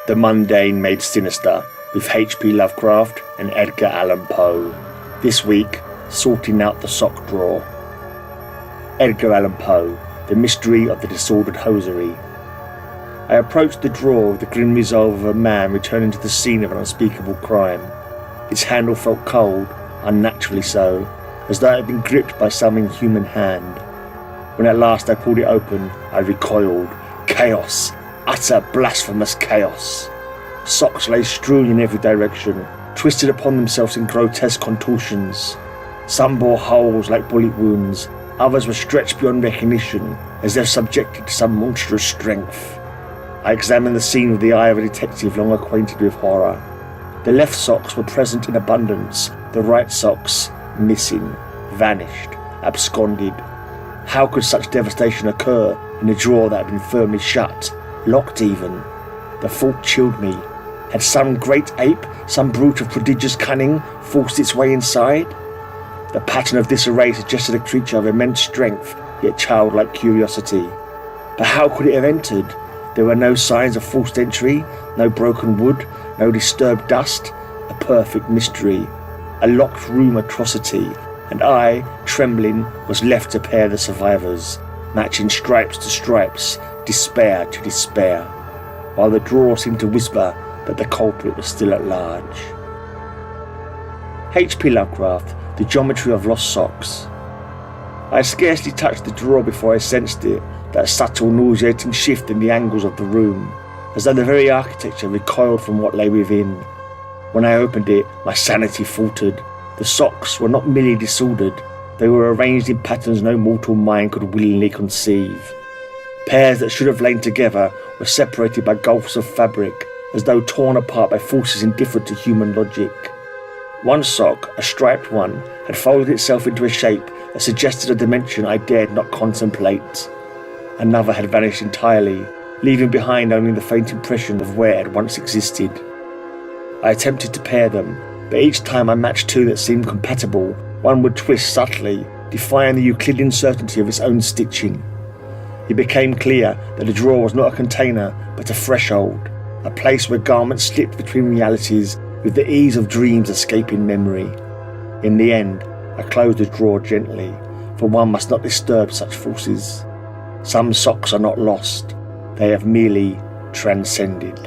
The Mundane made Sinister with H.P. Lovecraft and Edgar Allan Poe. This week, sorting out the sock drawer. Edgar Allan Poe, The Mystery of the Disordered Hosiery. I approached the drawer with the grim resolve of a man returning to the scene of an unspeakable crime. Its handle felt cold, unnaturally so, as though it had been gripped by some inhuman hand. When at last I pulled it open, I recoiled. Chaos! Utter blasphemous chaos! Socks lay strewn in every direction, twisted upon themselves in grotesque contortions. Some bore holes like bullet wounds, others were stretched beyond recognition, as if subjected to some monstrous strength. I examined the scene with the eye of a detective long acquainted with horror. The left socks were present in abundance, the right socks missing, vanished, absconded. How could such devastation occur in a drawer that had been firmly shut, locked even? The thought chilled me. Had some great ape, some brute of prodigious cunning, forced its way inside? The pattern of disarray suggested a creature of immense strength, yet childlike curiosity. But how could it have entered? There were no signs of forced entry, no broken wood, no disturbed dust. A perfect mystery, a locked room atrocity, and I, trembling, was left to pair the survivors, matching stripes to stripes, despair to despair, while the drawer seemed to whisper that the culprit was still at large. H.P. Lovecraft, The Geometry of Lost Socks. I had scarcely touched the drawer before I sensed it, that subtle nauseating shift in the angles of the room, as though the very architecture recoiled from what lay within. When I opened it, my sanity faltered. The socks were not merely disordered, they were arranged in patterns no mortal mind could willingly conceive. Pairs that should have lain together were separated by gulfs of fabric, as though torn apart by forces indifferent to human logic. One sock, a striped one, had folded itself into a shape that suggested a dimension I dared not contemplate. Another had vanished entirely, leaving behind only the faint impression of where it had once existed. I attempted to pair them, but each time I matched two that seemed compatible, one would twist subtly, defying the Euclidean certainty of its own stitching. It became clear that the drawer was not a container, but a threshold, a place where garments slipped between realities with the ease of dreams escaping memory. In the end, I closed the drawer gently, for one must not disturb such forces. Some socks are not lost, they have merely transcended.